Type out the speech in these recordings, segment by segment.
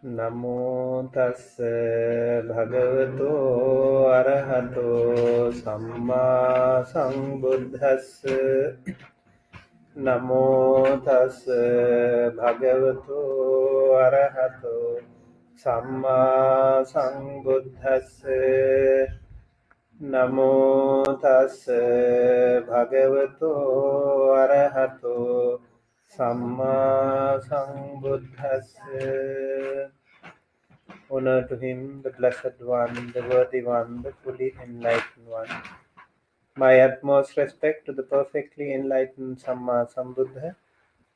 Namo tassa bhagavato arahato samma sambuddhassa. Namo tassa bhagavato arahato samma sambuddhassa. Namo tassa bhagavato arahato samma sambuddhassa. Honor to him, the Blessed One, the Worthy One, the fully enlightened one. My utmost respect to the perfectly enlightened Samma Sambuddha,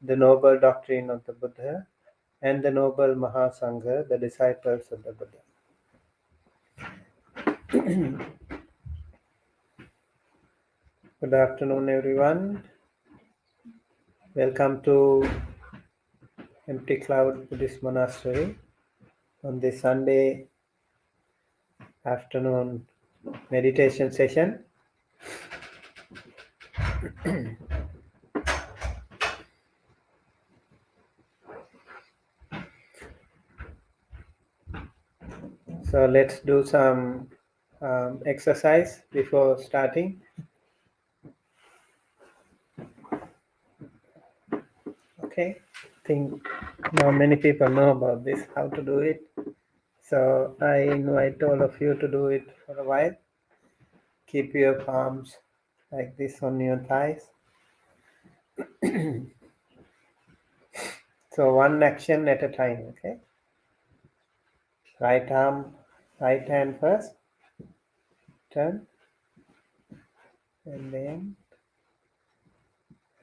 the noble doctrine of the Buddha, and the noble Mahasangha, the disciples of the Buddha. Good afternoon, everyone. Welcome to Empty Cloud Buddhist Monastery on this Sunday afternoon meditation session. So let's do some exercise before starting. Okay, I think now many people know about this, how to do it. So I invite all of you to do it for a while. Keep your palms like this on your thighs. So one action at a time, okay? Right hand first, turn, and then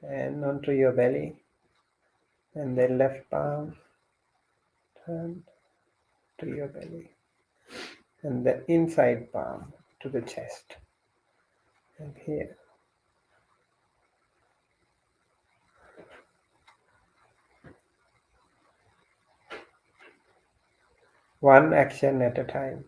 hand onto your belly, and then left palm, turn to your belly, and the inside palm to the chest, and here. One action at a time.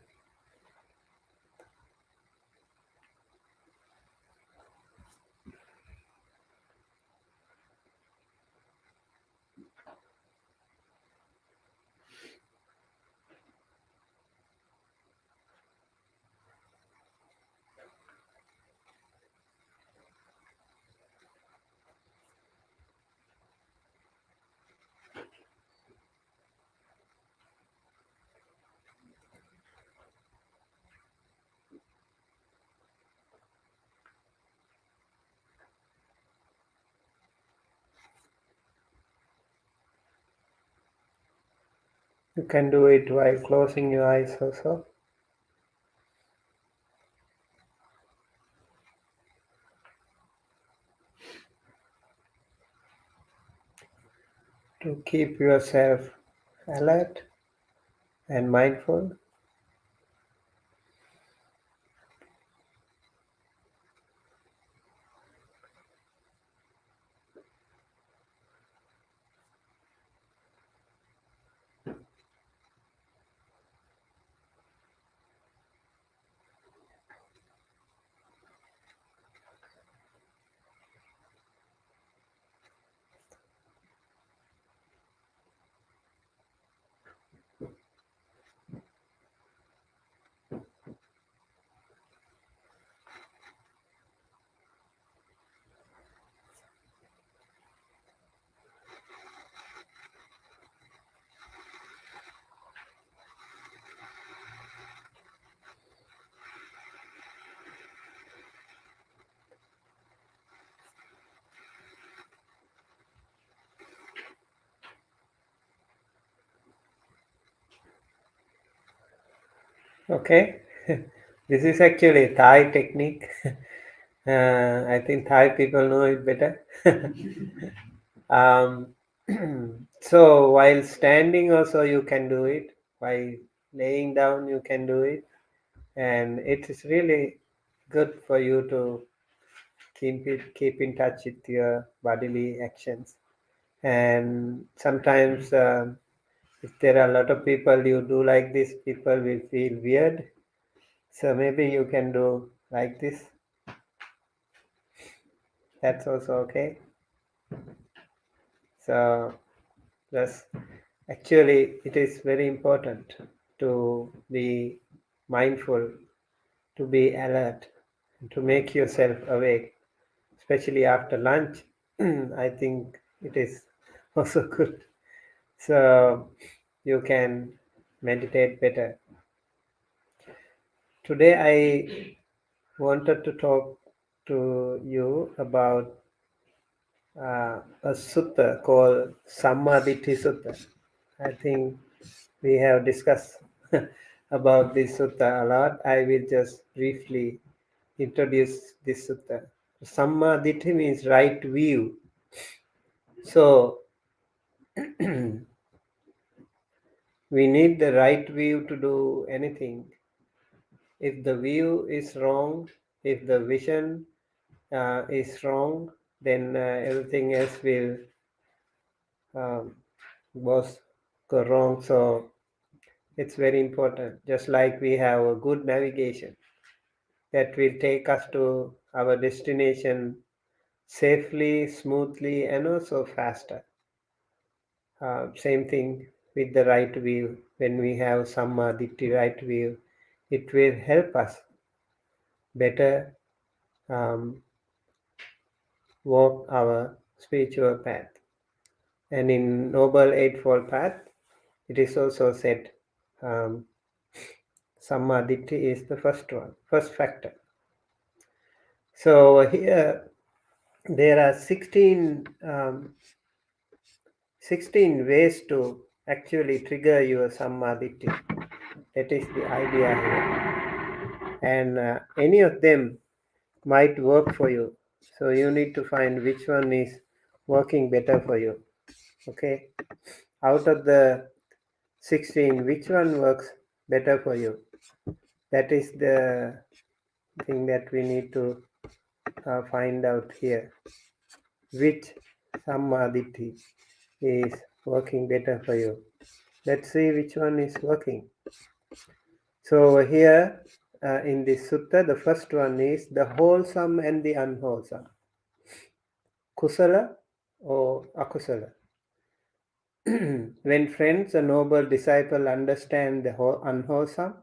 You can do it while closing your eyes also. To keep yourself alert and mindful. Okay, this is actually Thai technique. I think Thai people know it better. um, so while standing also you can do it. While laying down you can do it, and it is really good for you to keep in touch with your bodily actions. And sometimes if there are a lot of people you do like this, people will feel weird. So maybe you can do like this. That's also okay. So thus, actually, it is very important to be mindful, to be alert, to make yourself awake, especially after lunch. I think it is also good. So you can meditate better. Today, I wanted to talk to you about a sutta called Sammaditthi Sutta. I think we have discussed about this sutta a lot. I will just briefly introduce this sutta. Sammaditthi means right view. So we need the right view to do anything. If the view is wrong, if the vision is wrong, then everything else will was go wrong. So it's very important. Just like we have a good navigation that will take us to our destination safely, smoothly, and also faster. Same thing with the right view. When we have Sammaditthi right view, it will help us better um, walk our spiritual path. And in Noble Eightfold Path, it is also said um, Sammaditthi is the first one, first factor. So here there are 16 ways to actually trigger your Sammaditthi. That is the idea here. And any of them might work for you. So you need to find which one is working better for you. Okay? Out of the 16, which one works better for you? That is the thing that we need to find out here. Which Sammaditthi is working better for you? Let's see which one is working. So here in this sutta, the first one is the wholesome and the unwholesome. Kusala or akusala. When friends, a noble disciple understand the unwholesome,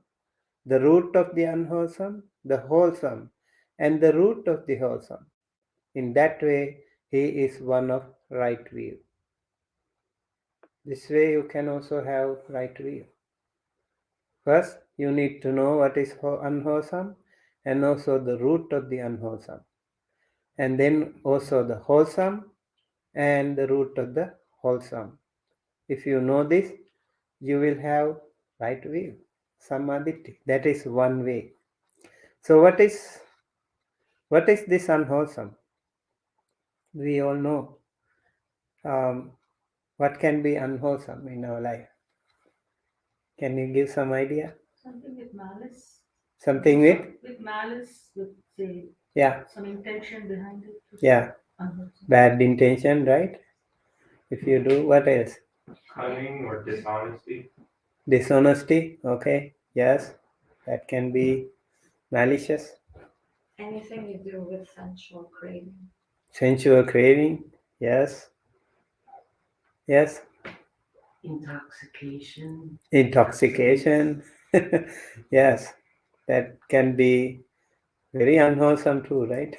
the root of the unwholesome, the wholesome, and the root of the wholesome, in that way, he is one of right view. This way, you can also have right view. First, you need to know what is unwholesome and also the root of the unwholesome. And then also the wholesome and the root of the wholesome. If you know this, you will have right view, Sammaditthi. That is one way. So what is this unwholesome? We all know what can be unwholesome in our life. Can you give some idea? Something with malice. Something with? With malice, with say, some intention behind it. Yeah. Unwholesome. Bad intention, right? If you do, what else? Cunning or dishonesty. Dishonesty, okay. Yes. That can be malicious. Anything you do with sensual craving. Sensual craving, yes. Yes. Intoxication. Intoxication. Yes. That can be very unwholesome too, right?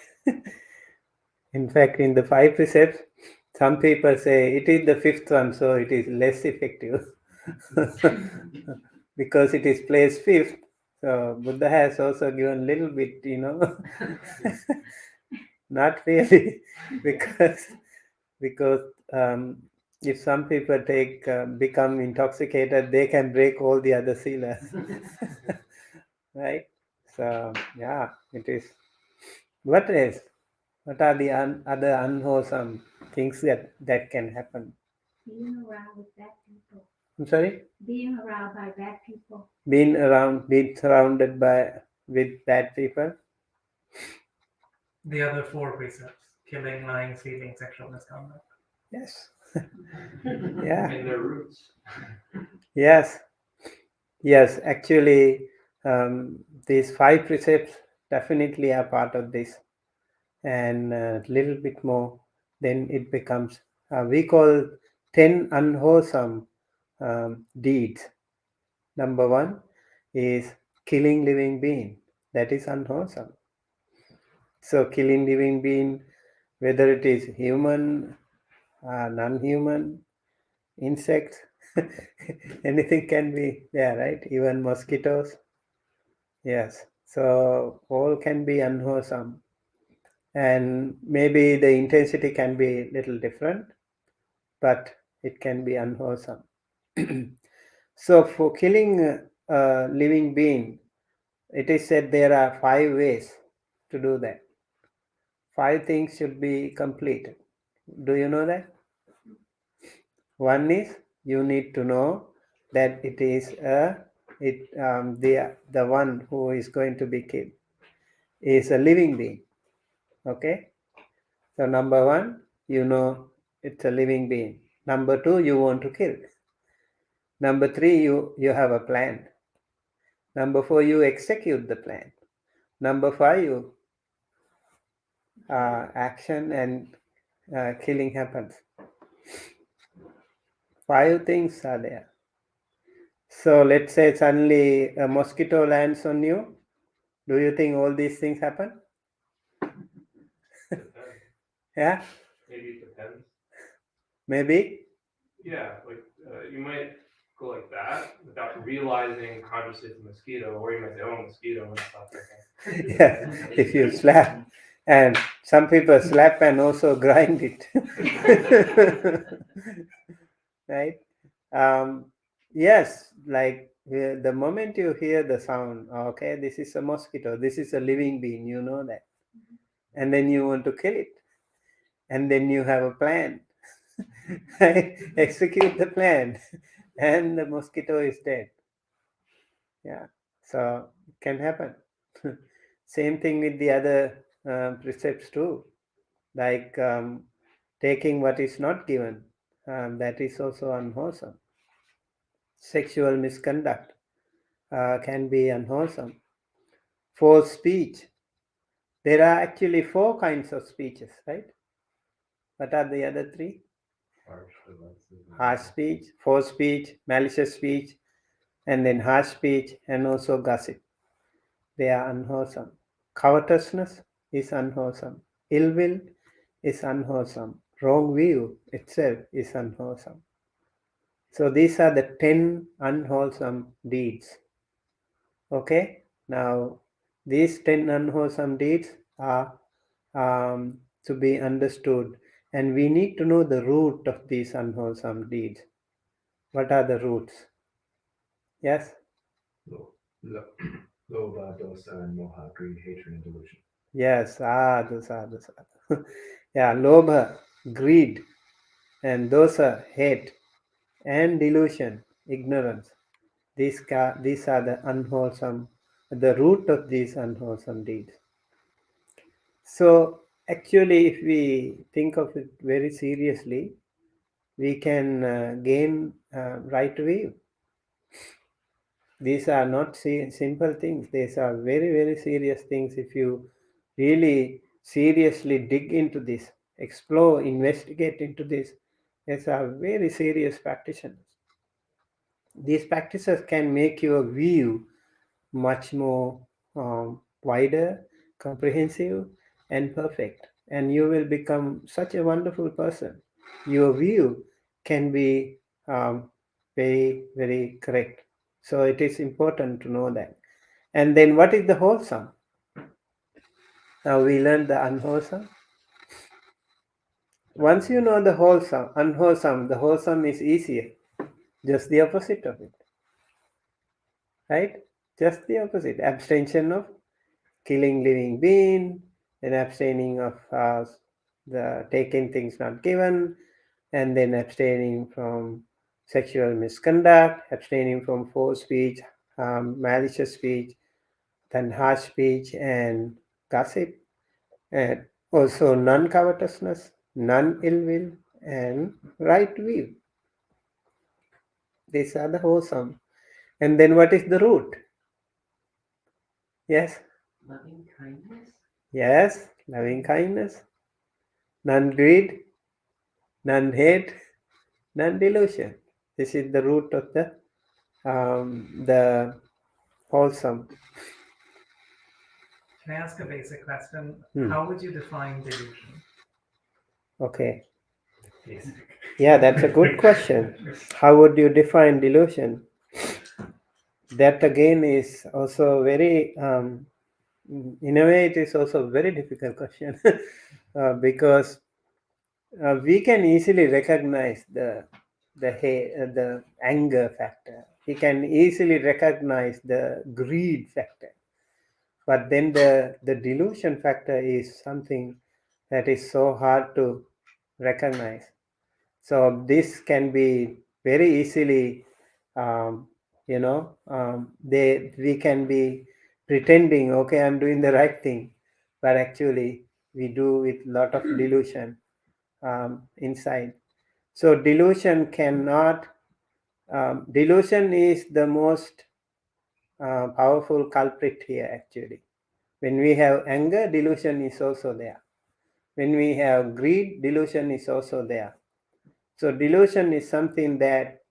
In fact, in the 5 precepts, some people say it is the 5th one, so it is less effective. Because it is placed 5th. So Buddha has also given a little bit, not really, because if some people become intoxicated, they can break all the other silas, right? So yeah, it is. What else? What are the other unwholesome things that can happen? Being around with bad people. I'm sorry? Being around by bad people. Being surrounded with bad people. The other 4 precepts: killing, lying, stealing, sexual misconduct. Yes. Yeah. And their roots. Yes. Yes. Actually, these 5 precepts definitely are part of this, and a little bit more, then it becomes We call 10 unwholesome deeds. Number one is killing living being. That is unwholesome. So killing living being, whether it is human, non-human, insects, anything can be there, right? Even mosquitoes. Yes. So all can be unwholesome. And maybe the intensity can be little different, but it can be unwholesome. So for killing a living being, it is said there are 5 ways to do that. 5 things should be completed. Do you know that? One is you need to know that it is the one who is going to be killed is a living being. Okay. So number one, you know it's a living being. Number two, you want to kill. Number three, you have a plan. Number four, you execute the plan. Number five, you action and killing happens. 5 things are there. So let's say suddenly a mosquito lands on you. Do you think all these things happen? Depends. Yeah, Maybe it depends. maybe. Yeah, like you might go like that without realizing consciously it's a mosquito, or you might say, "Oh, mosquito," and stop thinking. Yeah, if you slap, and some people slap and also grind it. Right? Yes, like the moment you hear the sound, okay, this is a mosquito, this is a living being, you know that. And then you want to kill it. And then you have a plan. Right? Execute the plan. And the mosquito is dead. Yeah. So it can happen. Same thing with the other precepts too. Like taking what is not given. That is also unwholesome. Sexual misconduct can be unwholesome. False speech. There are actually 4 kinds of speeches, right? What are the other 3? Harsh speech, false speech, malicious speech, and then harsh speech, and also gossip. They are unwholesome. Covetousness is unwholesome. Ill will is unwholesome. Wrong view itself is unwholesome. So these are the 10 unwholesome deeds. Okay, now these 10 unwholesome deeds are to be understood, and we need to know the root of these unwholesome deeds. What are the roots? Yes? Lobha, dosa, and moha, greed, hatred, and delusion. Yes, those. Yeah, lobha, greed, and dosa, hate, and delusion, ignorance. These are the unwholesome, the root of these unwholesome deeds. So actually, if we think of it very seriously, we can gain right view. These are not simple things. These are very, very serious things. If you really seriously dig into this, explore, investigate into this, these are very serious practitioners. These practices can make your view much more wider, comprehensive, and perfect. And you will become such a wonderful person. Your view can be very, very correct. So it is important to know that. And then what is the wholesome? Now we learned the unwholesome. Once you know the wholesome, unwholesome, the wholesome is easier. Just the opposite of it. Right? Just the opposite. Abstention of killing living being, then abstaining of the taking things not given, and then abstaining from sexual misconduct, abstaining from false speech, malicious speech, then harsh speech and gossip, and also non-covetousness, non-ill will, and right view. These are the wholesome. And then what is the root? Yes? Loving kindness. Yes, loving kindness, non-greed, none hate, none delusion. This is the root of the wholesome. Can I ask a basic question? Hmm. How would you define delusion? Okay. Basic. Yeah, that's a good question. How would you define delusion? That again is also very, in a way, it is also a very difficult question because we can easily recognize the anger factor. We can easily recognize the greed factor, but then the delusion factor is something that is so hard to recognize. So this can be very easily, we can be pretending, okay, I'm doing the right thing, but actually we do with lot of delusion inside. So delusion delusion is the most powerful culprit here actually. When we have anger, delusion is also there. When we have greed, delusion is also there. So delusion is something that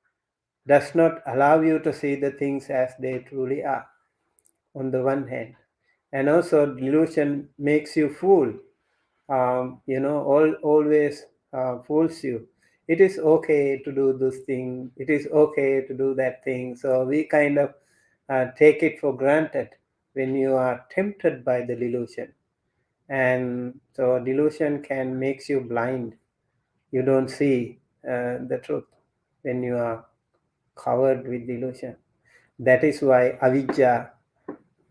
does not allow you to see the things as they truly are, on the one hand. And also delusion makes you fool, always fools you. It is okay to do this thing. It is okay to do that thing. So we kind of take it for granted when you are tempted by the delusion. And so delusion can make you blind. You don't see the truth when you are covered with delusion. That is why avidya,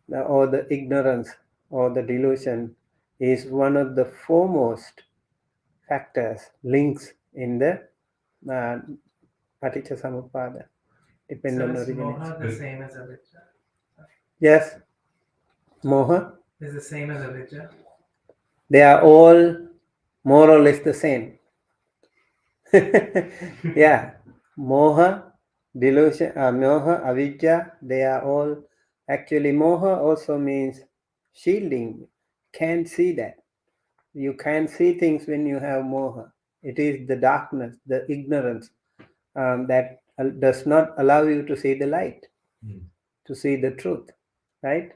or the ignorance or the delusion, is one of the foremost factors, links in the uh, paticca samuppada, dependent So is origination. moha the same as avidya? Yes, moha, Is the same as avidya? they are all more or less the same. Yeah, moha, delusion, moha, avidya, they are all actually. Moha also means shielding. Can't see that. You can't see things when you have moha. It is the darkness, the ignorance that does not allow you to see the light, to see the truth, right?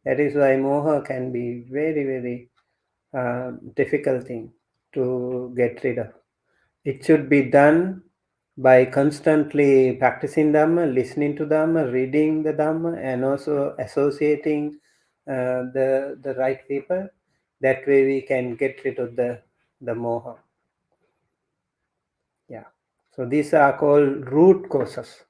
That is why moha can be very, very difficult thing to get rid of. It should be done by constantly practicing Dhamma, listening to Dhamma, reading the Dhamma, and also associating the right people. That way we can get rid of the moha. Yeah. So these are called root causes.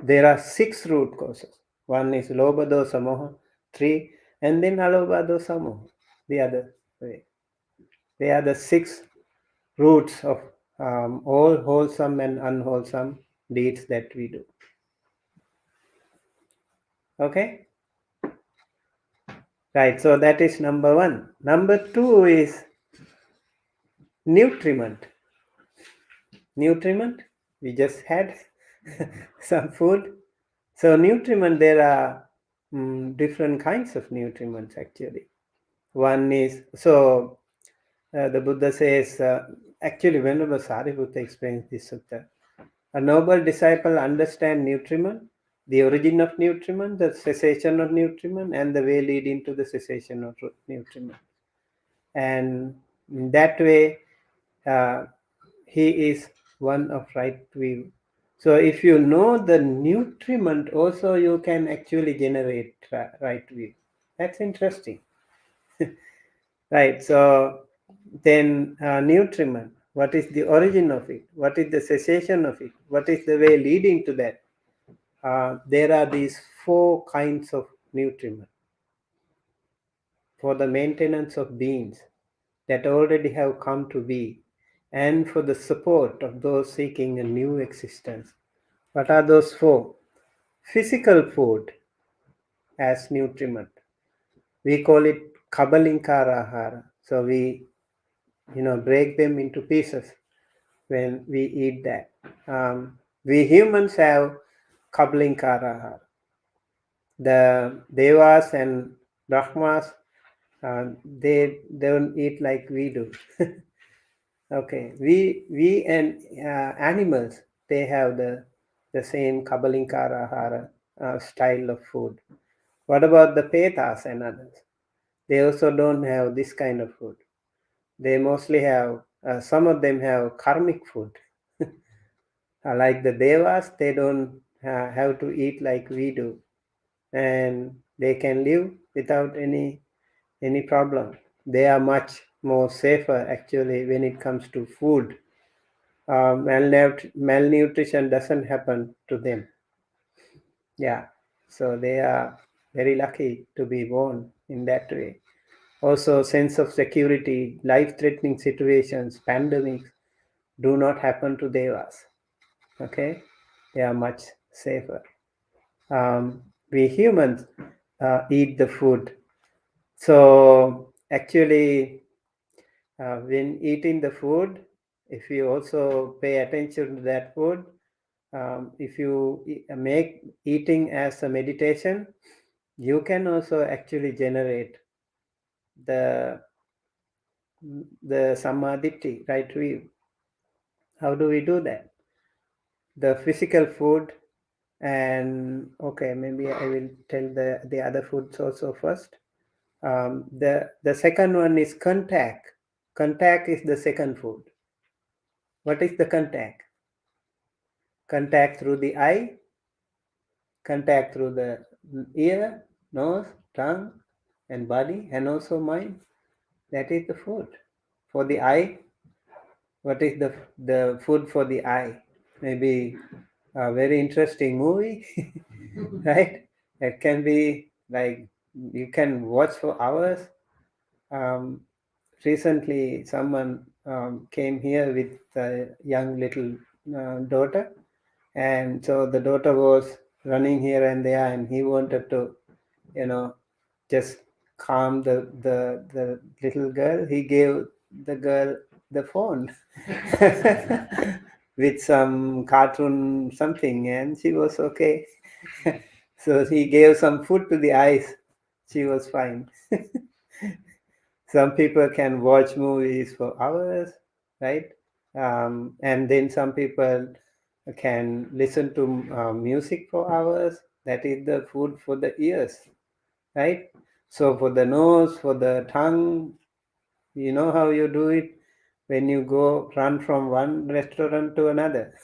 There are 6 root causes. One is lobha dosa moha, 3, and then alobha dosa moha, the other way. They are the 6 roots of all wholesome and unwholesome deeds that we do. Okay? Right, so that is number 1. Number 2 is nutriment. Nutriment, we just had some food. So nutriment, there are different kinds of nutriments actually. One is, so the Buddha says, actually whenever Sariputta explains this sutta, a noble disciple understands nutriment, the origin of nutriment, the cessation of nutriment, and the way leading to the cessation of nutriment. And in that way, he is one of right view. So if you know the nutriment, also you can actually generate right view. That's interesting. Right, so then nutriment, what is the origin of it? What is the cessation of it? What is the way leading to that? There are these 4 kinds of nutriment for the maintenance of beings that already have come to be, and for the support of those seeking a new existence. What are those 4? Physical food as nutriment. We call it kabalinkara ahara. So we break them into pieces when we eat that. We humans have kabalinkara ahara. The devas and brahmas, they don't eat like we do. Okay, we and animals, they have the same Kabalinkara Ahara style of food. What about the Petas and others? They also don't have this kind of food. They mostly have, some of them have karmic food. Like the Devas, they don't have to eat like we do, and they can live without any problem. They are much more safer actually when it comes to food. Malnutrition doesn't happen to them. Yeah, so they are very lucky to be born in that way. Also, sense of security, life-threatening situations, pandemics do not happen to devas. Okay, they are much safer. We humans eat the food. So actually, when eating the food, if you also pay attention to that food, if you make eating as a meditation, you can also actually generate the samadhi, right view. How do we do that? The physical food, and okay, maybe I will tell the other foods also first. The second one is contact. Contact is the second food. What is the contact? Contact through the eye, contact through the ear, nose, tongue, and body, and also mind. That is the food. For the eye, what is the food for the eye? Maybe a very interesting movie, right? It can be like you can watch for hours. Um, Recently, someone came here with a young little daughter, and so the daughter was running here and there, and he wanted to, you know, just calm the little girl. He gave the girl the phone with some cartoon something, and she was okay. So he gave some food to the eyes. She was fine. Some people can watch movies for hours, right? And then some people can listen to music for hours. That is the food for the ears, right? So for the nose, for the tongue, you know how you do it when you go run from one restaurant to another,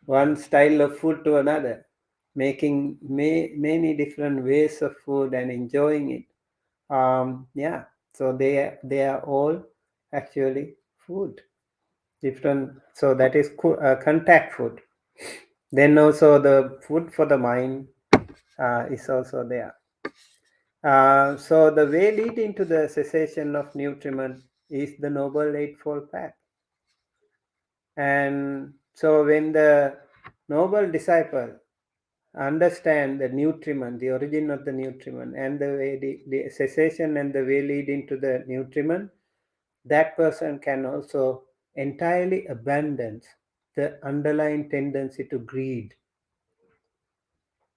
one style of food to another, making many different ways of food and enjoying it. Yeah, so they are all actually food, different. So that is contact food. Then also the food for the mind is also there. So the way leading to the cessation of nutriment is the Noble Eightfold Path. And so when the noble disciple understand the nutriment, the origin of the nutriment, and the way the cessation and the way leading to the nutriment, that person can also entirely abandon the underlying tendency to greed.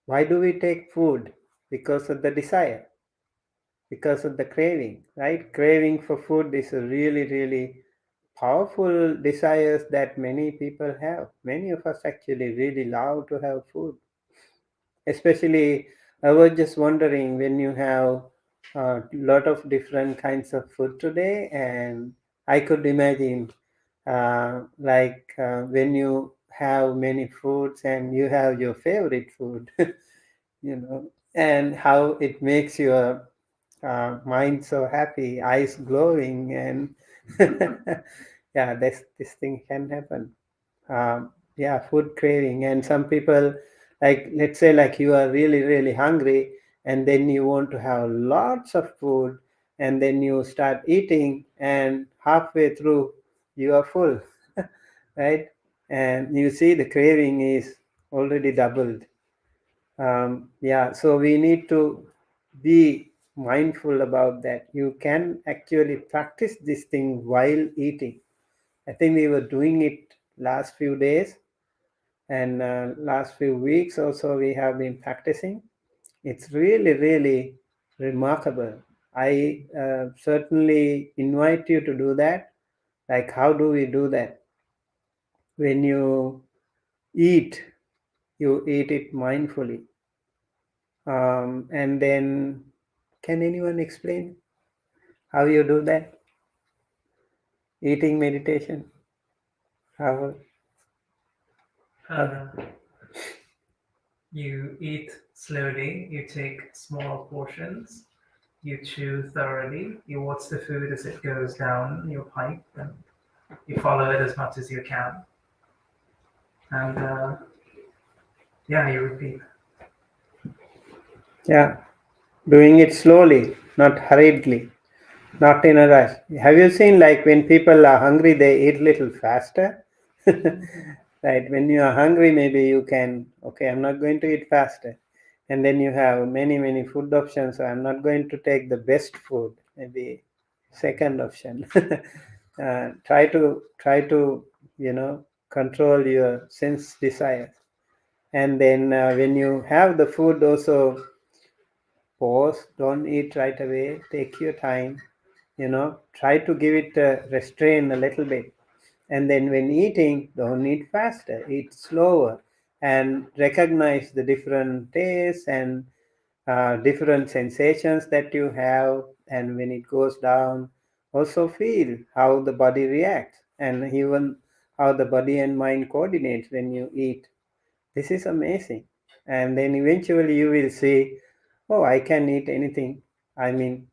Why do we take food? Because of the desire, because of the craving, right? Craving for food is a really, really powerful desires that many people have. Many of us actually really love to have food. Especially, I was just wondering when you have a lot of different kinds of food today, and I could imagine when you have many foods and you have your favorite food, and how it makes your mind so happy, eyes glowing, and yeah, this thing can happen. Yeah, food craving, and some people, like let's say like you are really really hungry, and then you want to have lots of food, and then you start eating, and halfway through you are full, right? And you see the craving is already doubled. Yeah, so we need to be mindful about that. You can actually practice this thing while eating. I think we were doing it last few days, and last few weeks also we have been practicing. It's really really remarkable. I certainly invite you to do that. Like, how do we do that? When you eat it mindfully. And then, can anyone explain how you do that? Eating meditation? How? Uh, you eat slowly, you take small portions, you chew thoroughly, you watch the food as it goes down your pipe, and you follow it as much as you can. And you repeat. Yeah, doing it slowly, not hurriedly, not in a rush. Have you seen, like, when people are hungry, they eat little faster? Right, when you are hungry, maybe you can, okay, I'm not going to eat faster. And then you have many food options, so I'm not going to take the best food, maybe second option. Try to control your sense desires. And then when you have the food, also pause, don't eat right away, take your time, try to give it a restrain a little bit. And then when eating, don't eat faster, eat slower, and recognize the different tastes and different sensations that you have. And when it goes down, also feel how the body reacts, and even how the body and mind coordinates when you eat. This is amazing. And then eventually you will see, oh, I can eat anything. I mean,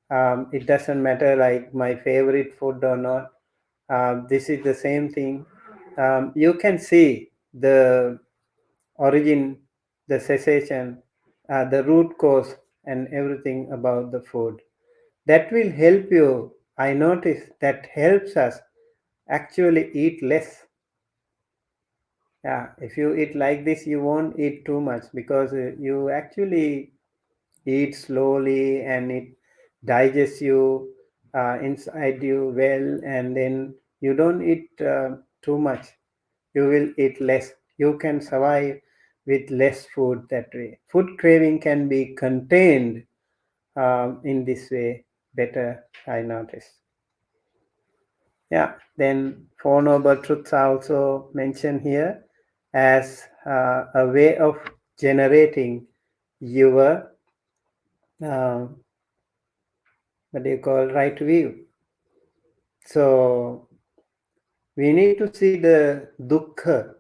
it doesn't matter like my favorite food or not. This is the same thing. You can see the origin, the cessation, the root cause, and everything about the food. That will help you. I notice that helps us actually eat less. Yeah, if you eat like this, you won't eat too much, because you actually eat slowly, and it digests you inside you well, and then you don't eat too much. You will eat less. You can survive with less food that way. Food craving can be contained in this way better, I noticed. Yeah, then Four Noble Truths are also mentioned here as a way of generating your what do you call right view. So we need to see the dukkha,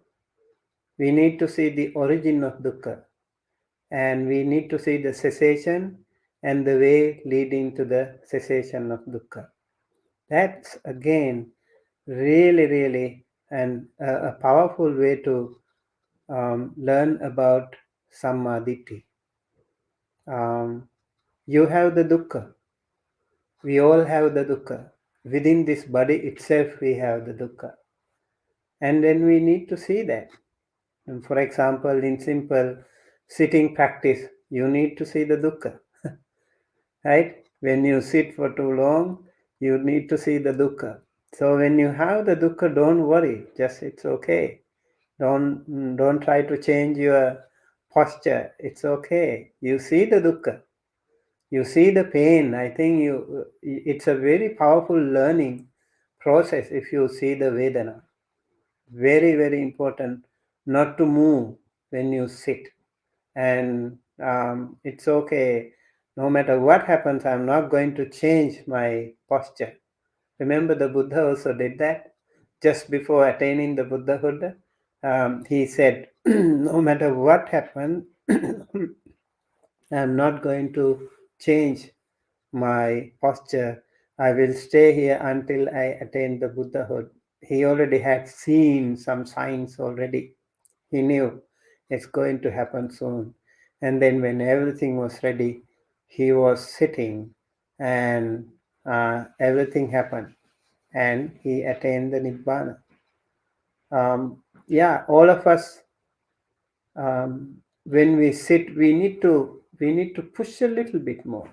we need to see the origin of dukkha, and we need to see the cessation and the way leading to the cessation of dukkha. That's again really and a powerful way to learn about sammaditi. You have the dukkha. We all have the dukkha. Within this body itself, we have the dukkha. And then we need to see that. And for example, in simple sitting practice, you need to see the dukkha. Right? When you sit for too long, you need to see the dukkha. So when you have the dukkha, don't worry. Just it's okay. Don't try to change your posture. It's okay. You see the dukkha. You see the pain. I think it's a very powerful learning process if you see the Vedana. Very important not to move when you sit. And it's okay. No matter what happens, I'm not going to change my posture. Remember, the Buddha also did that. Just before attaining the Buddhahood, he said, no matter what happens, I'm not going to change my posture. I will stay here until I attain the Buddhahood. He already had seen some signs already. He knew it's going to happen soon. And then when everything was ready, he was sitting, and everything happened, and he attained the Nibbana. All of us, when we sit, we need to push a little bit more.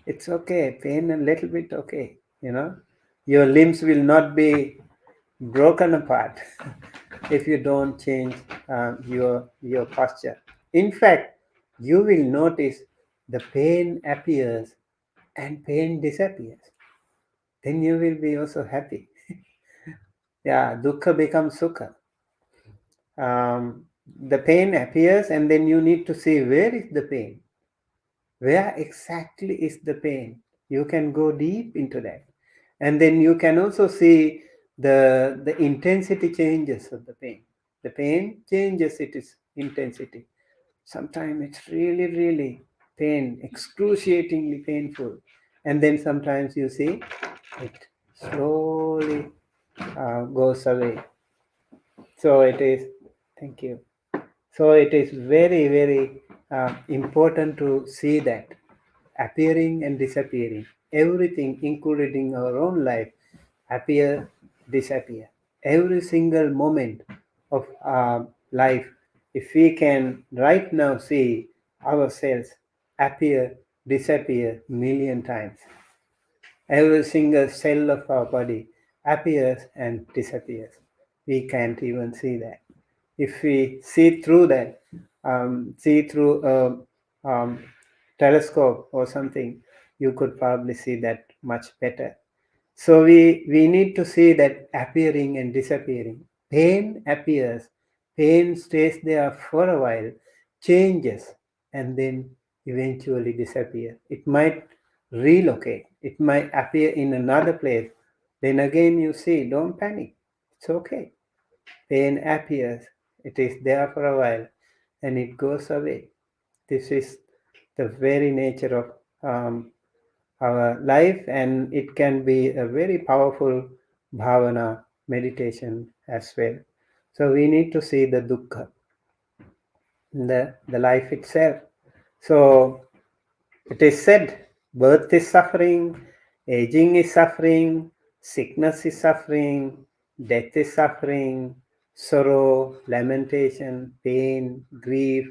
It's okay, pain a little bit, okay. Your limbs will not be broken apart if you don't change your posture. In fact, you will notice the pain appears and pain disappears. then you will be also happy. Yeah, dukkha becomes sukha. The pain appears, and then you need to see where is the pain. Where exactly is the pain? You can go deep into that. And then you can also see the intensity changes of the pain. The pain changes its intensity. Sometimes it's really, really pain, excruciatingly painful. And then sometimes you see it slowly goes away. So it is, thank you. So it is very, very important to see that appearing and disappearing. Everything, including our own life, appear, disappear. Every single moment of life, if we can right now see ourselves appear, disappear million times. Every single cell of our body appears and disappears. We can't even see that. If we see through that, see through a telescope or something, you could probably see that much better. So we need to see that appearing and disappearing. Pain appears, pain stays there for a while, changes, and then eventually disappear. It might relocate, it might appear in another place. Then again you see, don't panic. It's okay. Pain appears, it is there for a while, and it goes away. This is the very nature of our life, and it can be a very powerful bhavana meditation as well. So we need to see the dukkha, the life itself. So it is said, birth is suffering, aging is suffering, sickness is suffering, death is suffering, sorrow, lamentation, pain, grief,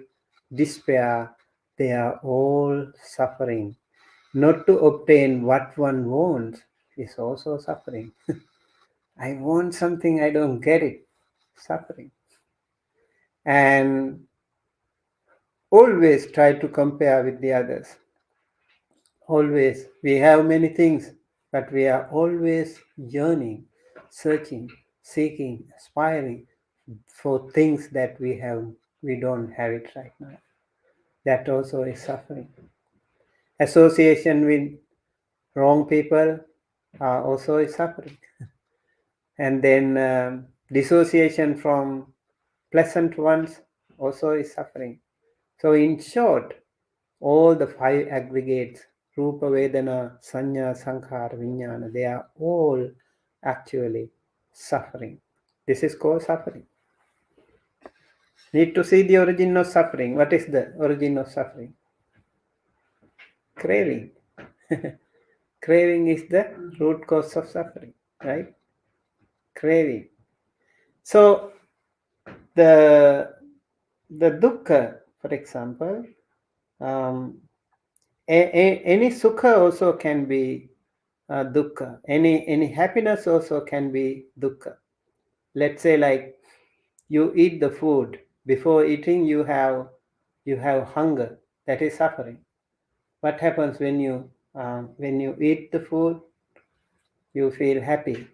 despair, they are all suffering. Not to obtain what one wants is also suffering. I want something, I don't get it. Suffering. And always try to compare with the others. Always. We have many things, but we are always yearning, searching, seeking, aspiring for things that we don't have it right now. That also is suffering. Association with wrong people also is suffering. And then dissociation from pleasant ones also is suffering. So in short, all the five aggregates, Rupa, Vedana, Sanya, Sankhara, Vijnana, they are all actually suffering. This is called suffering. Need to see the origin of suffering. What is the origin of suffering? Craving. Craving is the root cause of suffering, right? Craving. So the dukkha, for example, any sukha also can be dukkha. Any happiness also can be dukkha. Let's say like you eat the food. Before eating, you have hunger. That is suffering. What happens when you eat the food? You feel happy.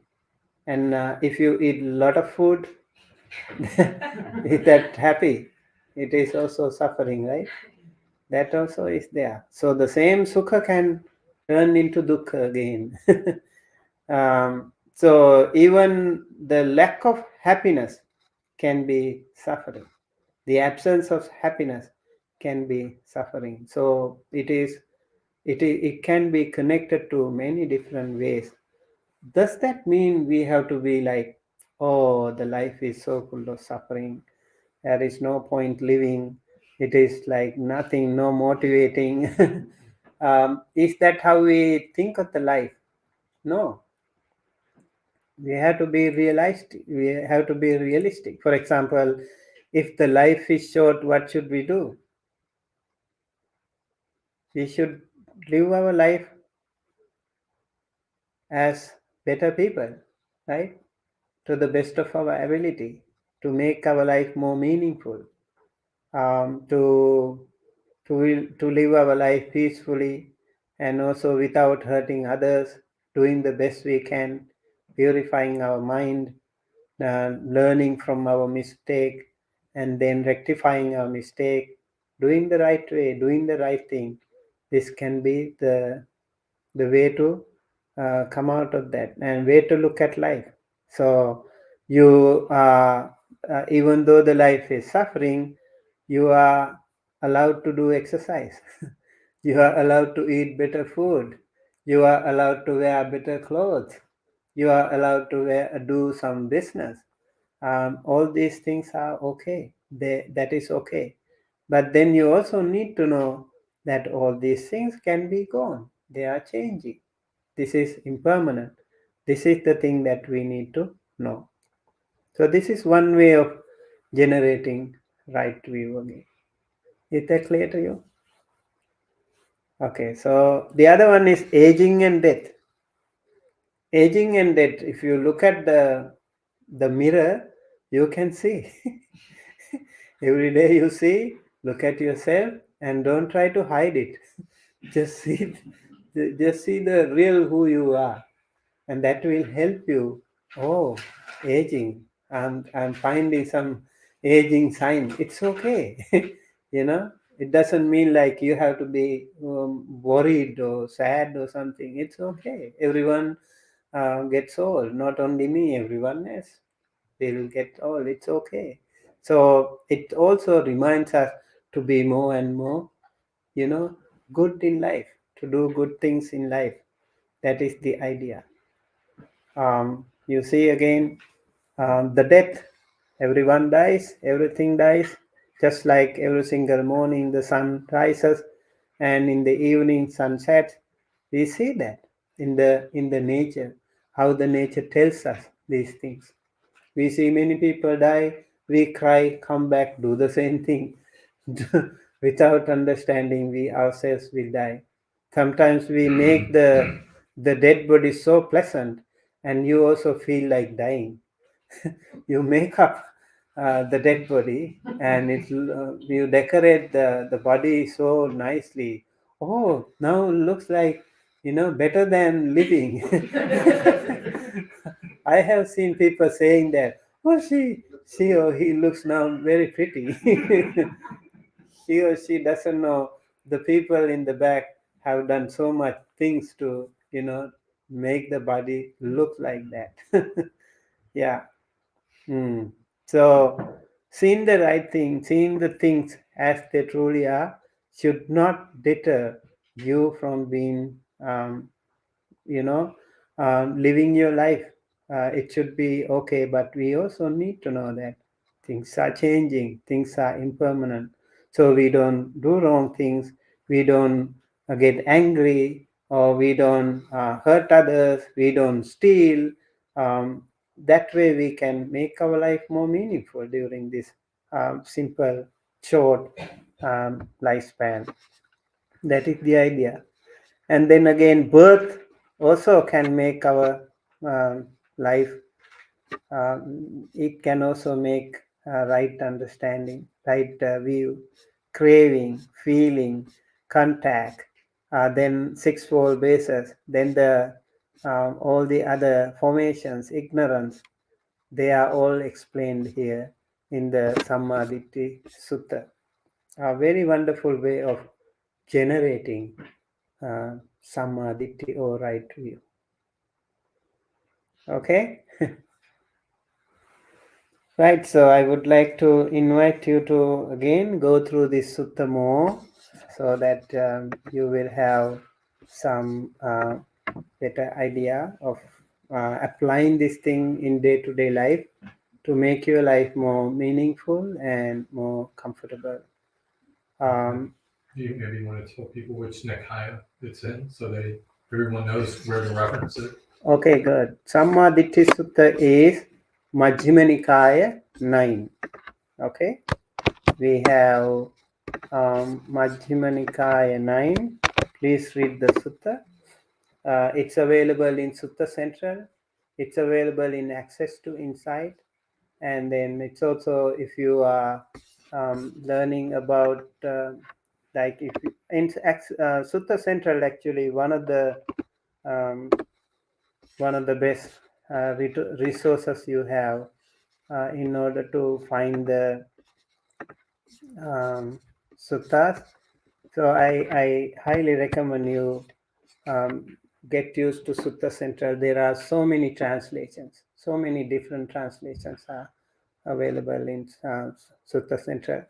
And if you eat a lot of food, is that happy? It is also suffering, right? That also is there. So the same sukha can turn into dukkha again. So even the lack of happiness can be suffering. The absence of happiness can be suffering. So it can be connected to many different ways. Does that mean we have to be like, oh, the life is so full of suffering, there is no point living, it is like nothing, no motivating? Is that how we think of the life? No. We have to be realistic. We have to be realistic. For example, if the life is short, what should we do? We should live our life as better people, right? To the best of our ability, to make our life more meaningful, to live our life peacefully and also without hurting others, doing the best we can, purifying our mind, learning from our mistake, and then rectifying our mistake, doing the right way, doing the right thing. This can be the way to come out of that and way to look at life. So you even though the life is suffering, you are allowed to do exercise. You are allowed to eat better food. You are allowed to wear better clothes. You are allowed to do some business. All these things are okay. That is okay. But then you also need to know that all these things can be gone. They are changing. This is impermanent. This is the thing that we need to know. So this is one way of generating right view again. Is that clear to you? Okay, so the other one is aging and death. Aging and death, if you look at the mirror, you can see. Every day you see, look at yourself and don't try to hide it. Just see the real who you are, and that will help you. Oh, aging. I'm finding some aging sign. It's okay. It doesn't mean like you have to be worried or sad or something. It's okay. Everyone gets old. Not only me, everyone else. They will get old. It's okay. So it also reminds us to be more and more, good in life, to do good things in life. That is the idea. You see again, the death. Everyone dies, everything dies. Just like every single morning the sun rises and in the evening sun sets. We see that in the nature, how the nature tells us these things. We see many people die, we cry, come back, do the same thing. Without understanding, we ourselves will die. Sometimes we make the dead body so pleasant, and you also feel like dying. You make up the dead body, and you decorate the body so nicely. Oh, now looks like better than living. I have seen people saying that. Oh, she or he looks now very pretty. He or she doesn't know the people in the back have done so much things to make the body look like that. Yeah. Mm. So, seeing the right thing, seeing the things as they truly are, should not deter you from being, you know, living your life. It should be okay, but we also need to know that things are changing, things are impermanent. So, we don't do wrong things, we don't get angry, or we don't hurt others, we don't steal. Um, that way we can make our life more meaningful during this simple, short lifespan. That is the idea. And then again, birth also can make our life, it can also make right understanding, right view, craving, feeling, contact, then sixfold basis, then all the other formations, ignorance, they are all explained here in the Sammaditthi Sutta. A very wonderful way of generating Sammaditthi or right view. Okay? Right, so I would like to invite you to again go through this sutta more so that you will have some better idea of applying this thing in day-to-day life to make your life more meaningful and more comfortable. Do you maybe want to tell people which Nikaya it's in so everyone knows where to reference it? Okay, good. Sammaditthi Sutta is Majjhima Nikaya 9. Okay, we have Majjhima Nikaya 9. Please read the sutta. It's available in Sutta Central. It's available in Access to Insight. And then it's also, if you are learning about, like if you, in Sutta Central, actually, one of the one of the best resources you have in order to find the suttas. So I highly recommend you get used to Sutta Central. There are so many translations, so many different translations are available in Sutta Central.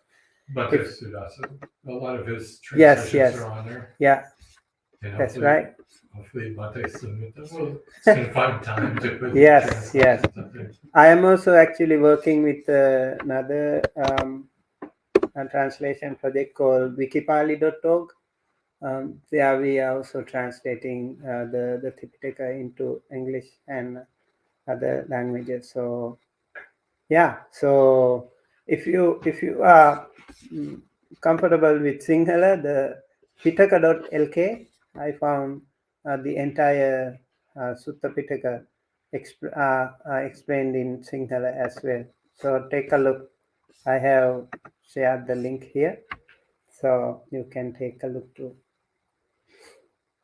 Bhante Sumitta, a lot of his Yes, translations yes. are on there. Yeah, And that's hopefully, right. hopefully Bhante Sumitta will spend find time to put Yes, translations up there. I am also actually working with another a translation project called wikipali.org. There we are also translating the Tipitaka into English and other languages. So yeah, so if you are comfortable with Sinhala, the pitaka.lk, I found the entire Sutta Pitaka explained in Sinhala as well. So take a look. I have shared the link here, so you can take a look too.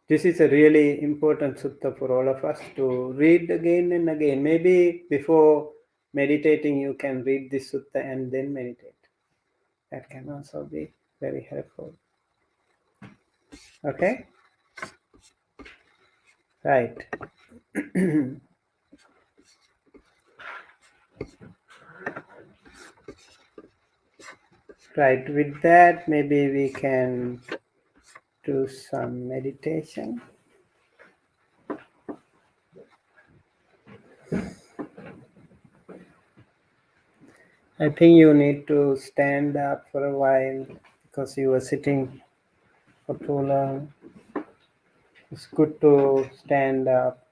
This is a really important sutta for all of us to read again and again. Maybe before meditating, you can read this sutta and then meditate. That can also be very helpful. Okay? Right. Right. With that, maybe we can do some meditation. I think you need to stand up for a while because you were sitting for too long. It's good to stand up.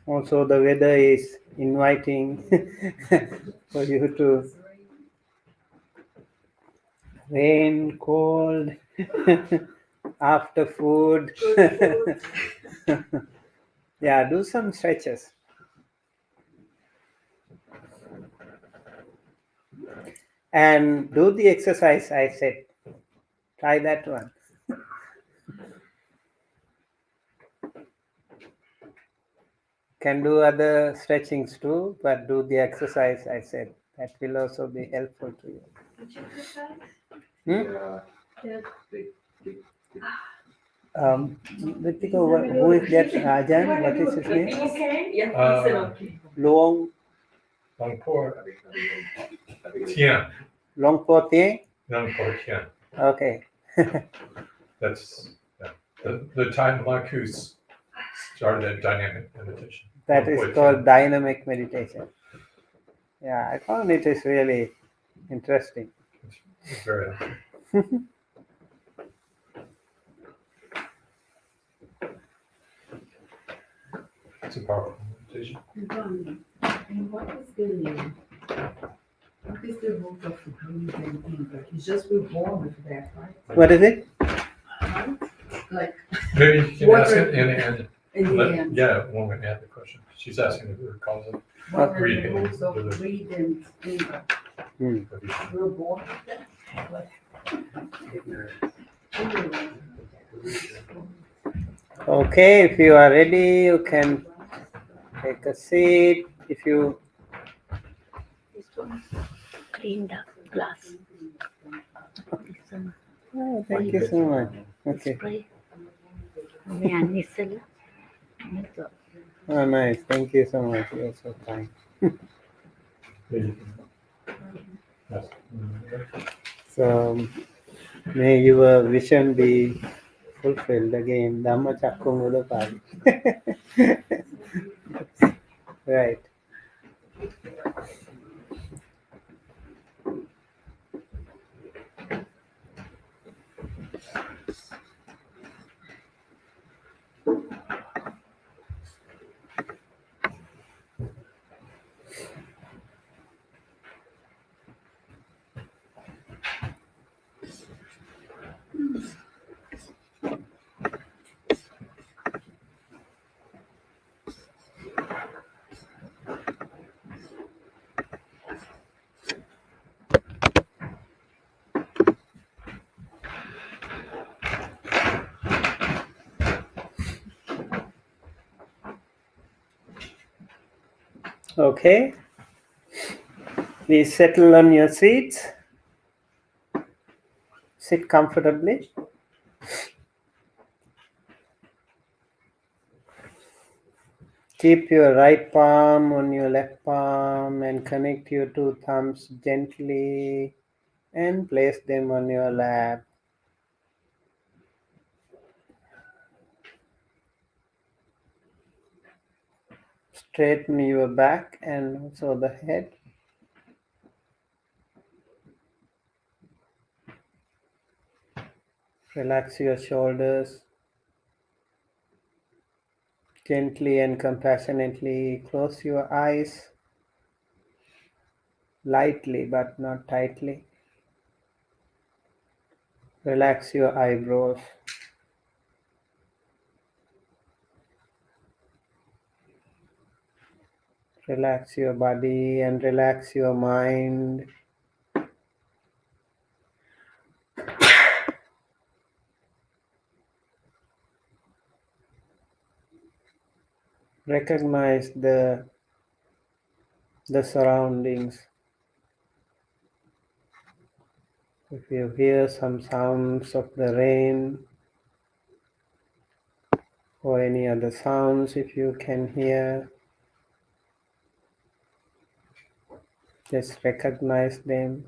Also, the weather is inviting for you to rain, cold, after food. Yeah, do some stretches. And do the exercise I said. Try that one. Can do other stretchings too, but do the exercise I said. That will also be helpful to you. Which exercise? Ritika, who is that Rajan? What is his name? Okay. Yeah, listen, okay. Long Longpor Tien. Po Tien? Longpor Tien. Okay. That's the time Marcus started that dynamic meditation. That is Longpor called Tien. dynamic meditation. Yeah, I found it is really interesting. It's very helpful. It's a powerful meditation. And what is the root of breathing in? It's just we're born with that, right? What is it? Right? Like Maybe you can What ask are- it and in the let, end, yeah, one would add the question. She's asking if it causes what are the breathing. roots of breathing in? We're born with that. Like, Okay, if you are ready, you can take a seat. If you This one, clean the glass. This one, oh, thank you so much. Okay. spray. Man, it's Oh, nice. Thank you so much. You're so kind. Yes. So may your vision be fulfilled again. Dhamma Chakkung Udapadi. Right. Okay, please settle on your seats. Sit comfortably. Keep your right palm on your left palm and connect your two thumbs gently and place them on your lap. Straighten your back and also the head. Relax your shoulders. Gently and compassionately close your eyes. Lightly but not tightly. Relax your eyebrows. Relax your body and relax your mind. Recognize the surroundings. If you hear some sounds of the rain or any other sounds, if you can hear, just recognize them.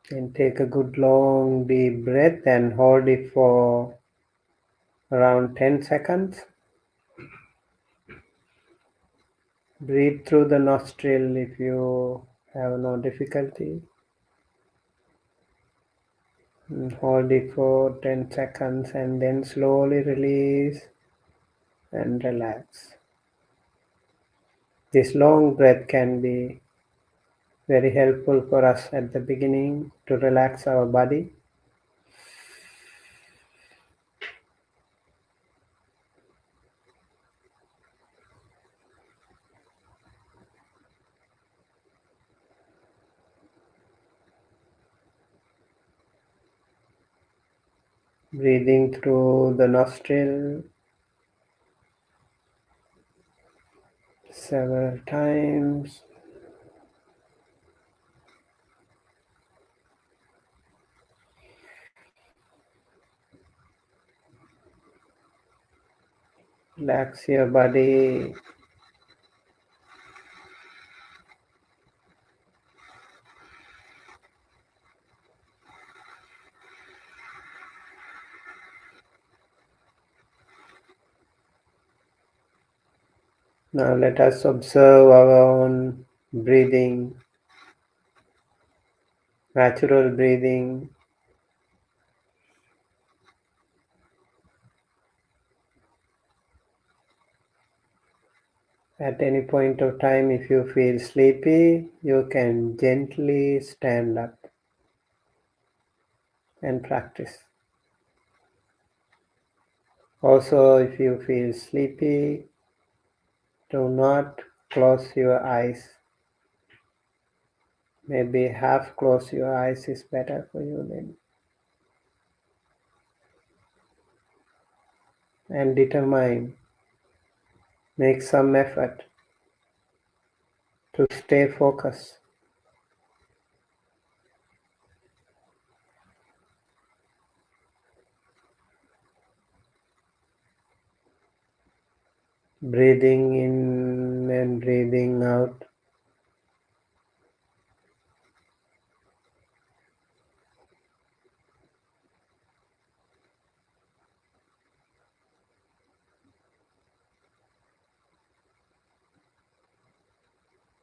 Then take a good long deep breath and hold it for around 10 seconds. Breathe through the nostril if you have no difficulty. And hold it for 10 seconds and then slowly release and relax. This long breath can be very helpful for us at the beginning to relax our body. Breathing through the nostril several times. Relax your body. Now let us observe our own breathing, natural breathing. At any point of time, if you feel sleepy, you can gently stand up and practice. Also, if you feel sleepy, do not close your eyes. Maybe half close your eyes is better for you then. And determine, make some effort to stay focused. Breathing in and breathing out.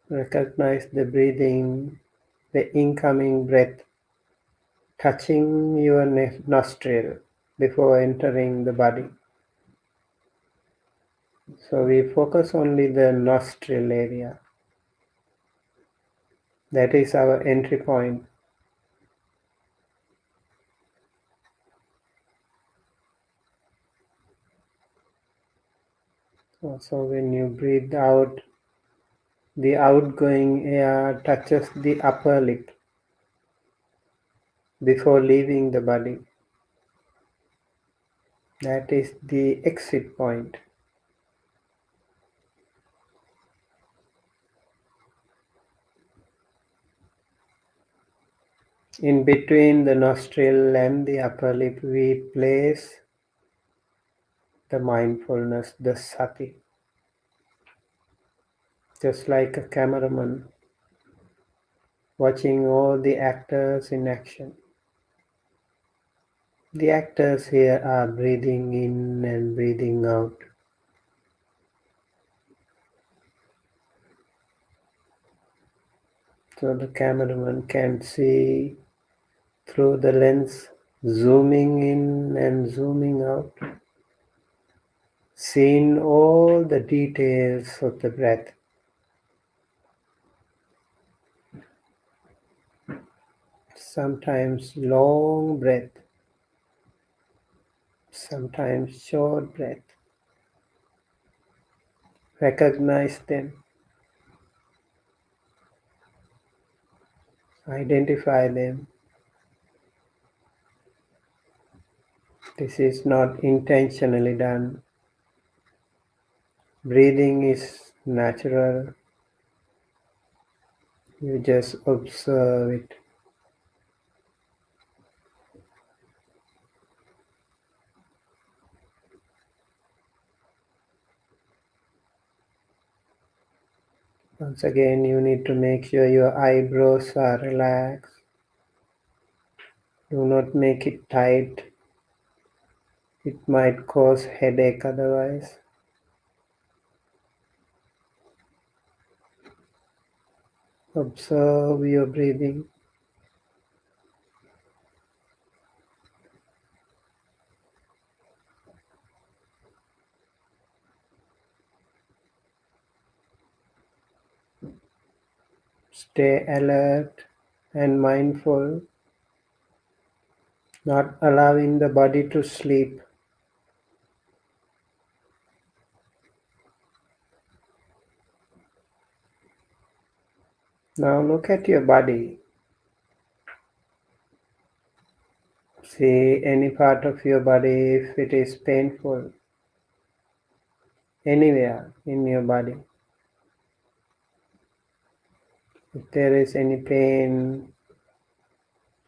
Recognize the breathing, the incoming breath touching your nostril before entering the body. So we focus only the nostril area. That is our entry point. So when you breathe out, the outgoing air touches the upper lip. before leaving the body. That is the exit point. In between the nostril and the upper lip, we place the mindfulness, the sati. Just like a cameraman watching all the actors in action. The actors here are breathing in and breathing out. So the cameraman can see through the lens, zooming in and zooming out, seeing all the details of the breath. Sometimes long breath, sometimes short breath. Recognize them, identify them. This is not intentionally done. Breathing is natural. You just observe it. Once again, you need to make sure your eyebrows are relaxed. Do not make it tight. It might cause headache otherwise. Observe your breathing. Stay alert and mindful, not allowing the body to sleep. Now look at your body. See any part of your body if it is painful. Anywhere in your body. If there is any pain,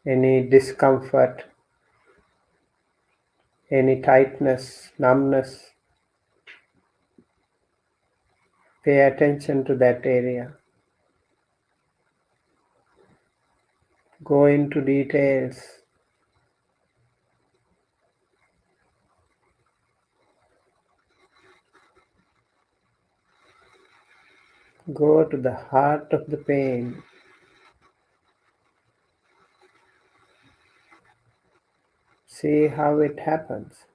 any discomfort, any tightness, numbness, pay attention to that area. Go into details. Go to the heart of the pain. See how it happens.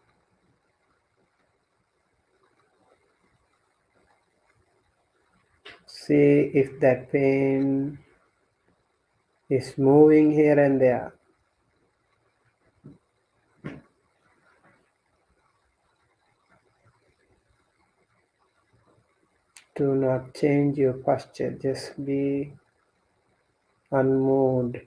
See if that pain is moving here and there. Do not change your posture, just be unmoved.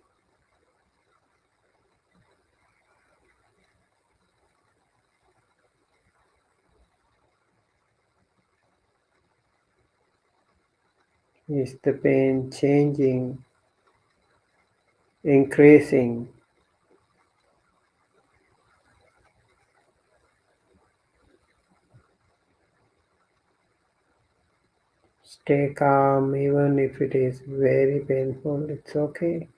Is the pain changing, increasing? Stay calm even if it is very painful, it's okay.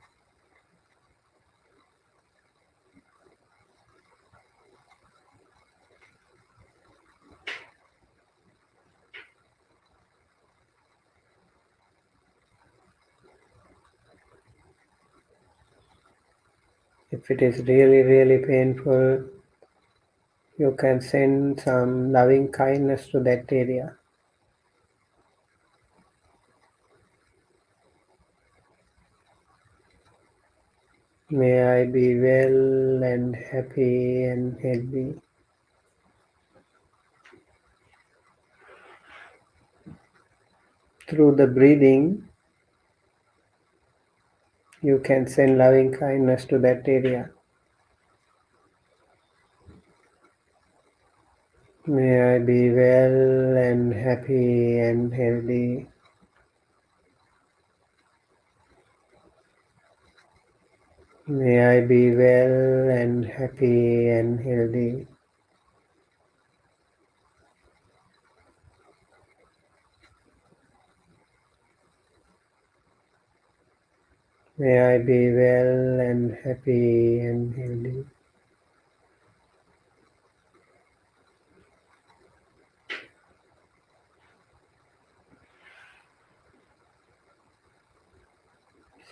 If it is really, really painful, you can send some loving kindness to that area. May I be well and happy and healthy. Through the breathing, you can send loving kindness to that area. May I be well and happy and healthy. May I be well and happy and healthy. May I be well and happy and healthy.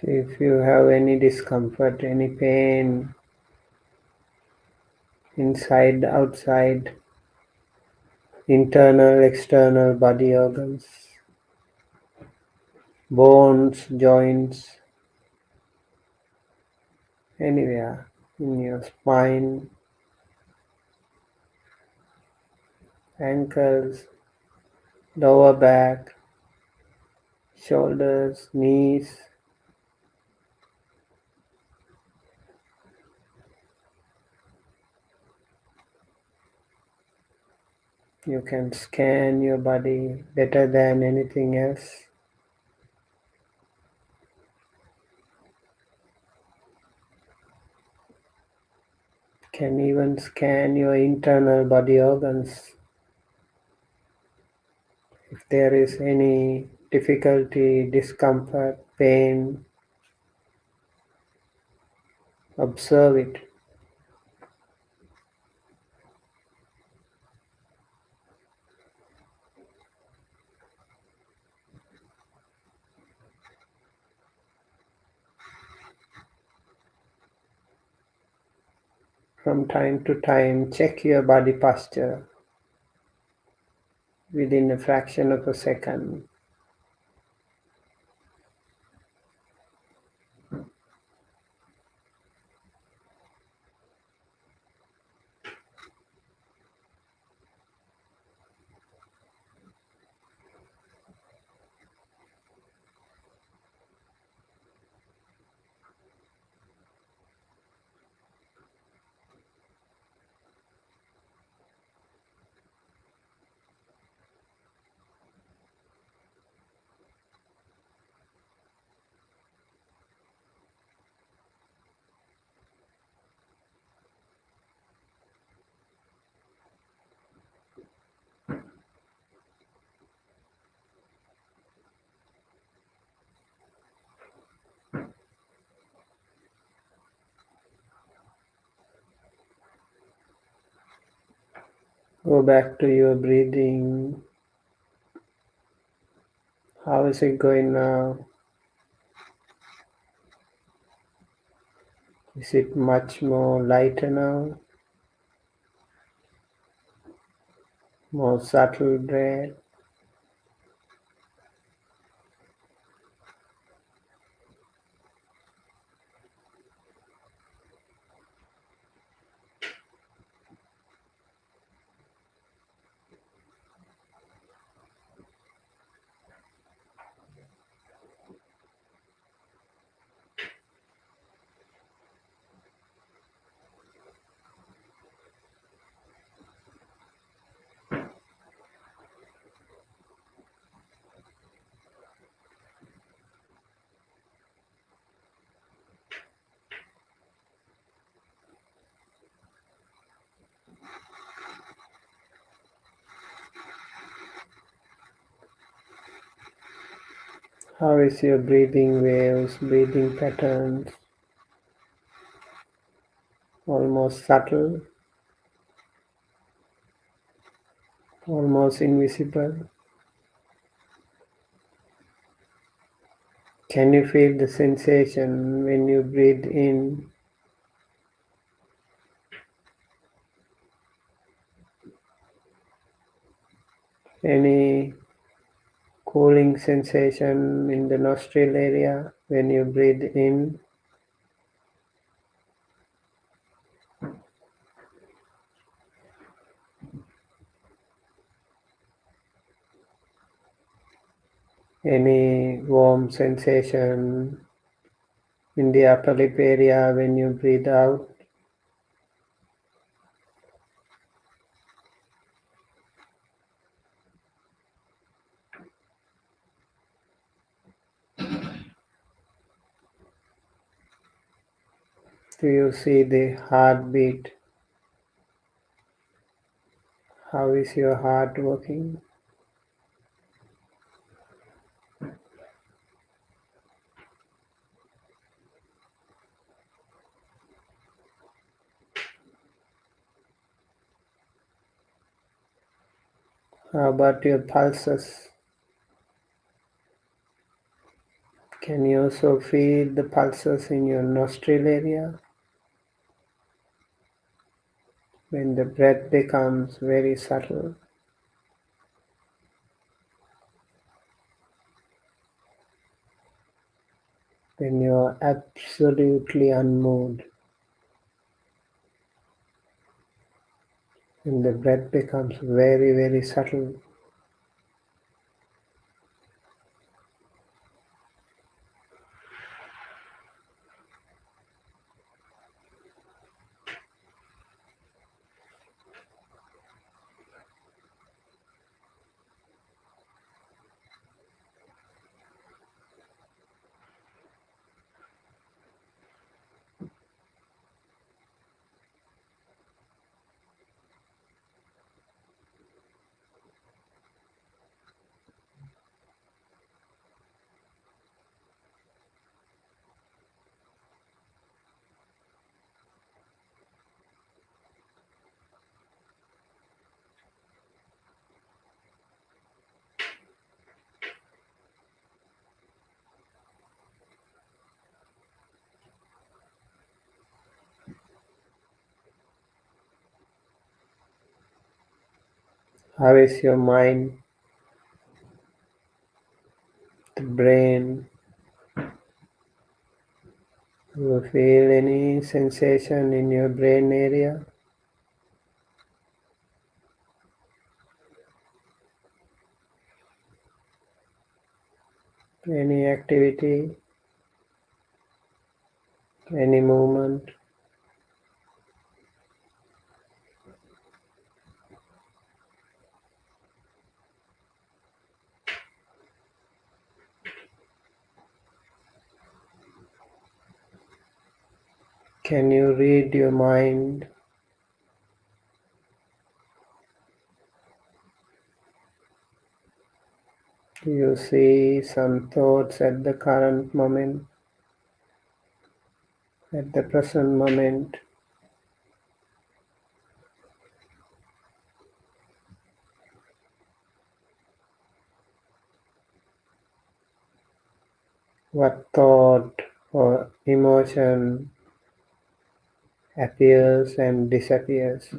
See if you have any discomfort, any pain, inside, outside, internal, external body organs, bones, joints, anywhere in your spine, ankles, lower back, shoulders, knees. You can scan your body better than anything else. Can even scan your internal body organs. If there is any difficulty, discomfort, pain, observe it. From time to time, check your body posture within a fraction of a second. Go back to your breathing. How is it going now? Is it much more lighter now? More subtle breath? How is your breathing waves, breathing patterns? Almost subtle, almost invisible. Can you feel the sensation when you breathe in? Any cooling sensation in the nostril area when you breathe in? Any warm sensation in the upper lip area when you breathe out. Do you see the heartbeat? How is your heart working? How about your pulses? Can you also feel the pulses in your nostril area? When the breath becomes very subtle, when you're absolutely unmoved, when the breath becomes very, very subtle, how is your mind, the brain? Do you feel any sensation in your brain area? Any activity, any movement? Can you read your mind? Do you see some thoughts at the current moment, at the present moment? What thought or emotion appears and disappears?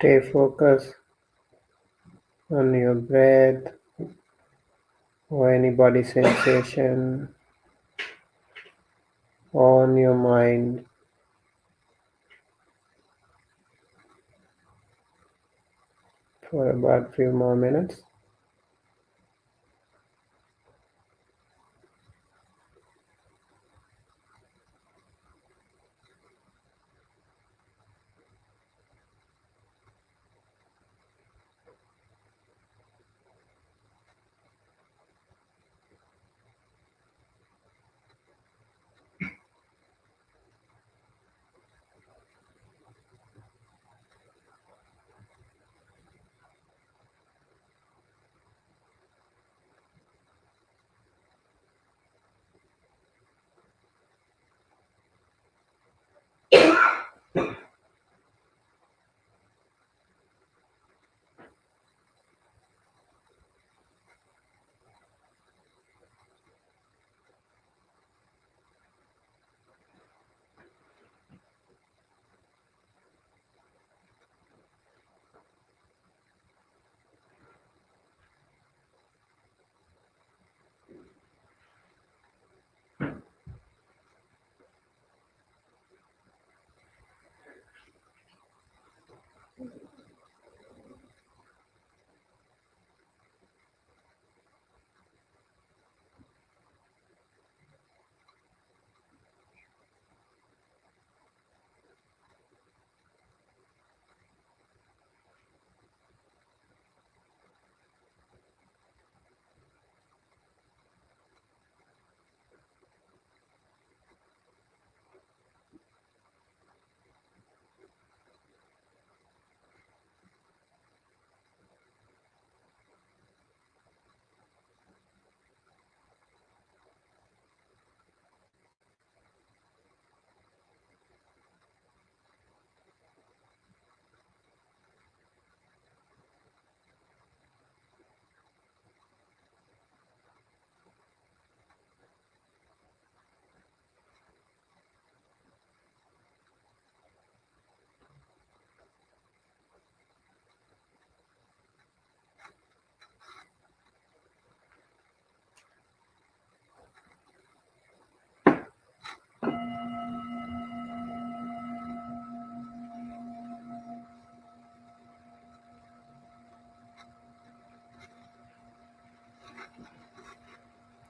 Stay focused on your breath or any body sensation on your mind. For about few more minutes.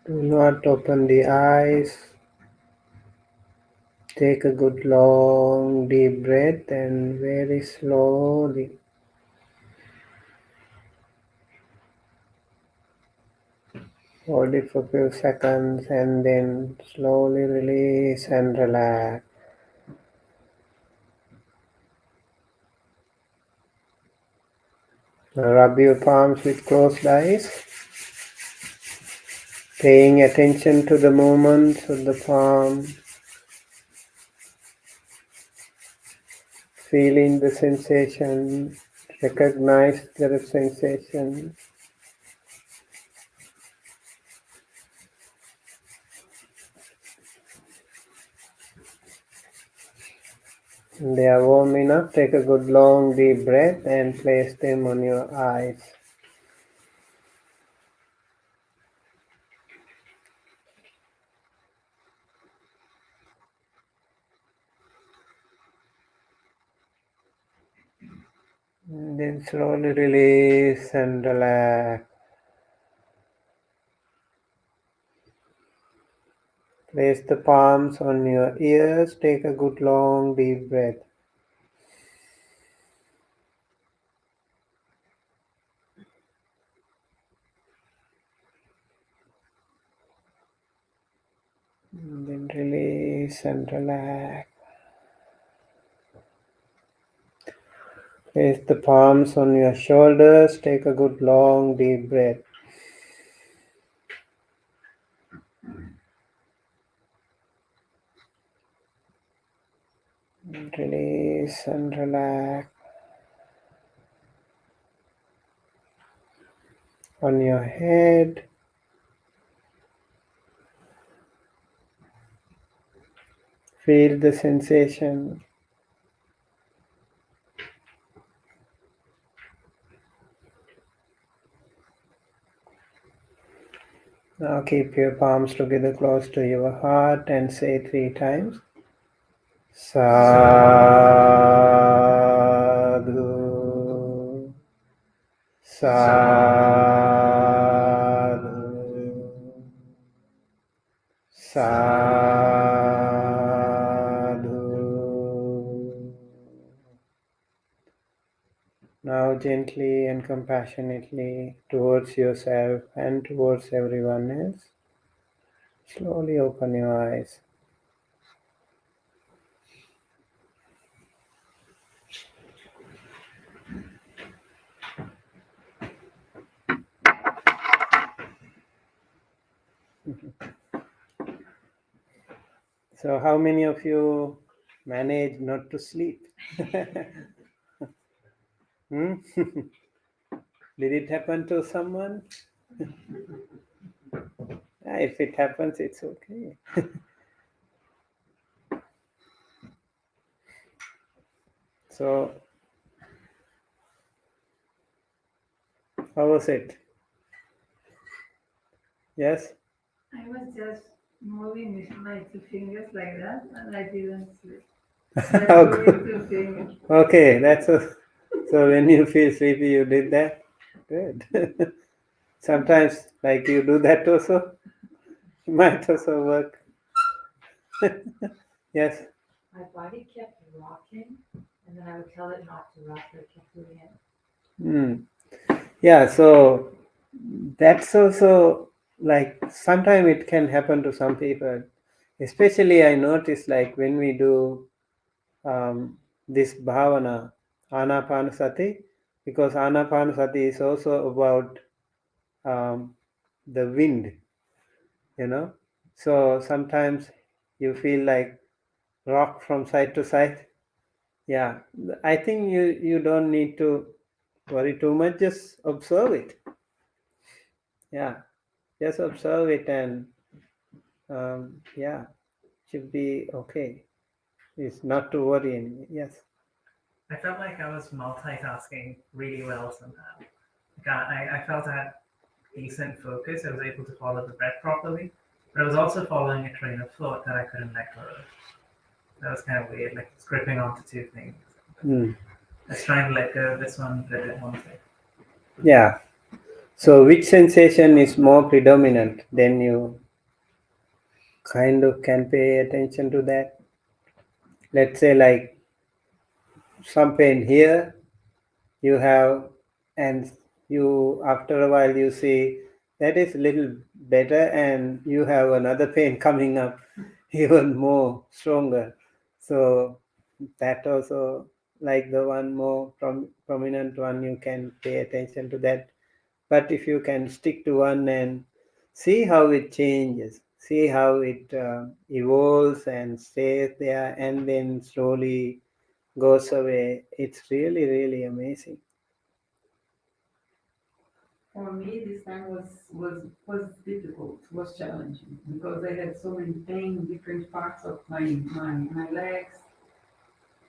Do not open the eyes. Take a good long deep breath and very slowly hold it for a few seconds and then slowly release and relax. Now rub your palms with closed eyes, paying attention to the movements of the palm, feeling the sensation, recognize the sensation. When they are warm enough, take a good long deep breath and place them on your eyes. And then slowly release and relax. Place the palms on your ears. Take a good long deep breath. And then release and relax. Place the palms on your shoulders. Take a good long deep breath. And release and relax. On your head. Feel the sensation. Now keep your palms together close to your heart and say 3 times. Sadhu, sadhu, sadhu. Now gently and compassionately towards yourself and towards everyone else, slowly open your eyes. So how many of you manage not to sleep? Hmm? Did it happen to someone? If it happens, it's okay. So, how was it? Yes? I was just moving with my 2 fingers like that, and I didn't sleep. Oh, Just moving 2 fingers. Okay, so when you feel sleepy, you did that? Good. Sometimes, like you do that also, it might also work. Yes. My body kept rocking, and then I would tell it not to rock, but it kept doing it. Yeah, so that's also like sometimes it can happen to some people. Especially I notice like when we do this bhavana, anapanasati, because anapanasati is also about the wind, So sometimes you feel like rock from side to side. Yeah, I think you don't need to worry too much. Just observe it. Yeah, just observe it and should be okay. It's not to worry anyway. Yes. I felt like I was multitasking really well somehow. Like I felt I had decent focus. I was able to follow the breath properly, but I was also following a train of thought that I couldn't let go of. That was kind of weird, like it's gripping onto 2 things. Mm. I was trying to let go of this one, but I didn't want to. Yeah. So which sensation is more predominant? Then you kind of can pay attention to that. Let's say like some pain here you have, and you after a while you see that is a little better, and you have another pain coming up even more stronger. So that also, like the one more prominent one, you can pay attention to that. But if you can stick to one and see how it changes, see how it evolves and stays there and then slowly goes away, it's really, really amazing. For me, this time was difficult, was challenging, because I had so many pain in different parts of my legs.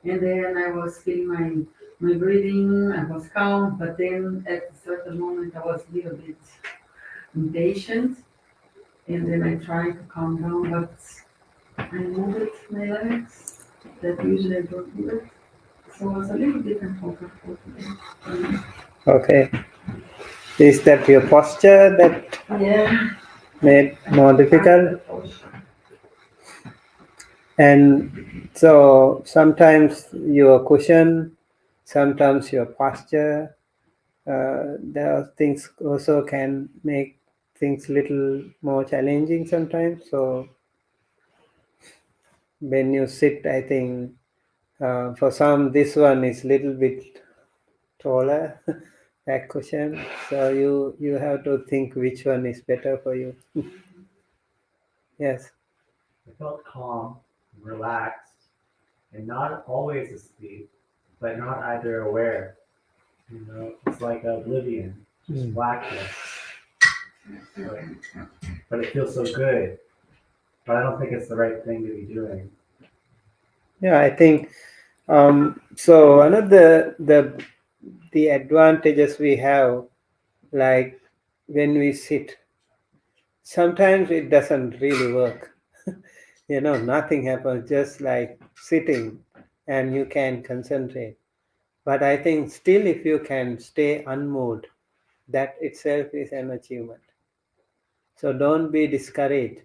And then I was feeling my breathing, I was calm, but then at a certain moment I was a little bit impatient. And then I tried to calm down, but I moved my legs, that usually I don't do it. So it was a little bit uncomfortable today. Okay. Is that your posture that Yeah. made more difficult? And so sometimes your cushion, sometimes your posture, there are things also can make things little more challenging sometimes. So when you sit, I think for some this one is little bit taller, back cushion. So you have to think which one is better for you. Yes. I felt calm, relaxed, and not always asleep, but not either aware. It's like oblivion, just blackness. But it feels so good. But I don't think it's the right thing to be doing. Yeah, I think so. One of the advantages we have, like when we sit, sometimes it doesn't really work. Nothing happens, just like sitting and you can concentrate. But I think still, if you can stay unmoved, that itself is an achievement. So don't be discouraged.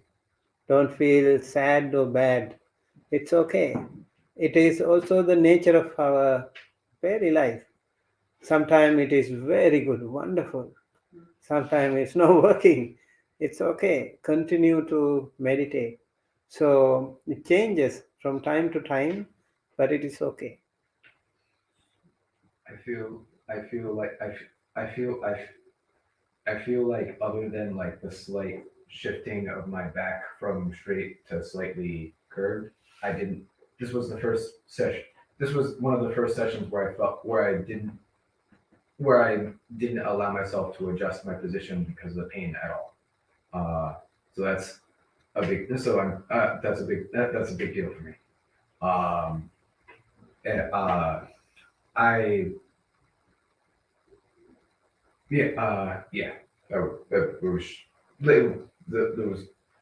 Don't feel sad or bad. It's okay. It is also the nature of our very life. Sometimes it is very good, wonderful. Sometimes it's not working. It's okay. Continue to meditate. So it changes from time to time, but it is okay. I feel like other than like the slight shifting of my back from straight to slightly curved, I didn't. This was the first session. This was one of the first sessions where I didn't allow myself to adjust my position because of the pain at all. So that's a big. So I'm. That's a big deal for me. And, I. Yeah. There was.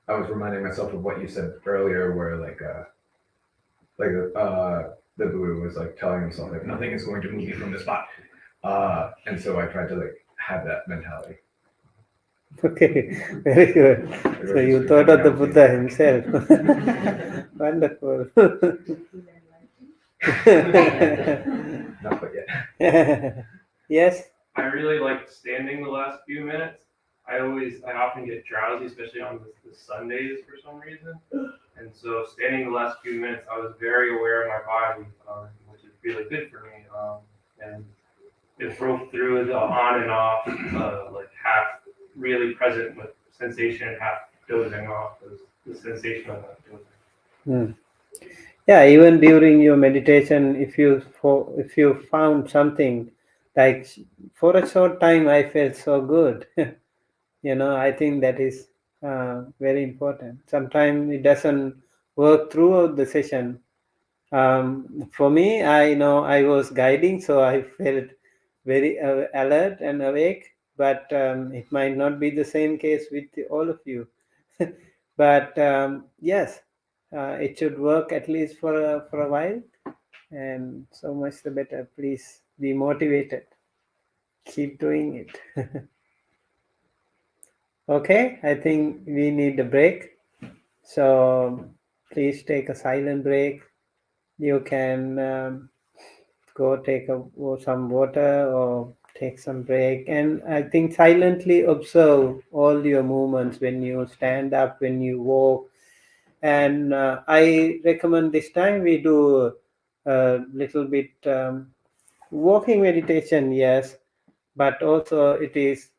I was reminding myself of what you said earlier, where the Buddha was like telling himself like nothing is going to move you from this spot, and so I tried to like have that mentality. Okay, very good. So you thought of the Buddha himself. Wonderful. Not quite yet. Yes. I really liked standing the last few minutes. I often get drowsy, especially on the Sundays for some reason. And so standing the last few minutes, I was very aware of my body, which is really good for me. And it broke through the on and off, like half really present with sensation, half dozing off. The sensation of that dozing. Yeah, even during your meditation, if you found something like for a short time, I felt so good. I think that is very important. Sometimes it doesn't work throughout the session. For me, I know I was guiding, so I felt very alert and awake, but it might not be the same case with all of you. But yes, it should work at least for a while, and so much the better. Please be motivated. Keep doing it. Okay, I think we need a break. So please take a silent break. You can go take some water or take some break. And I think silently observe all your movements when you stand up, when you walk. And I recommend this time we do a little bit walking meditation, yes, but also it is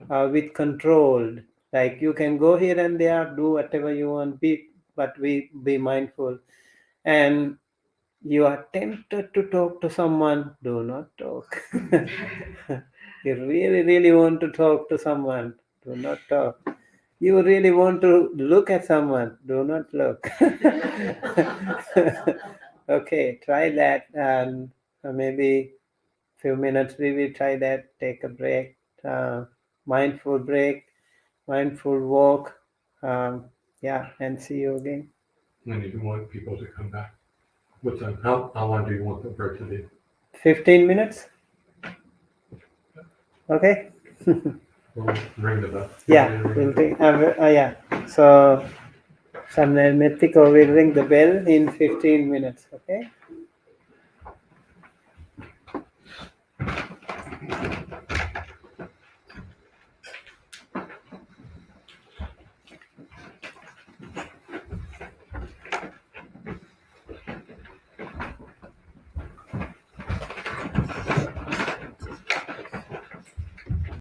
with controlled. Like you can go here and there, do whatever you want, but we be mindful. And you are tempted to talk to someone, do not talk. You really, really want to talk to someone, do not talk. You really want to look at someone, do not look. Okay, try that, and maybe few minutes we will try that. Take a break, mindful break, mindful walk. Yeah, and see you again. When you want people to come back. What time? How long do you want the break to be? 15 minutes. Okay. We'll ring the bell. Yeah, we'll ring. Yeah. So, Samuel Mettiko will ring the bell in 15 minutes. Okay.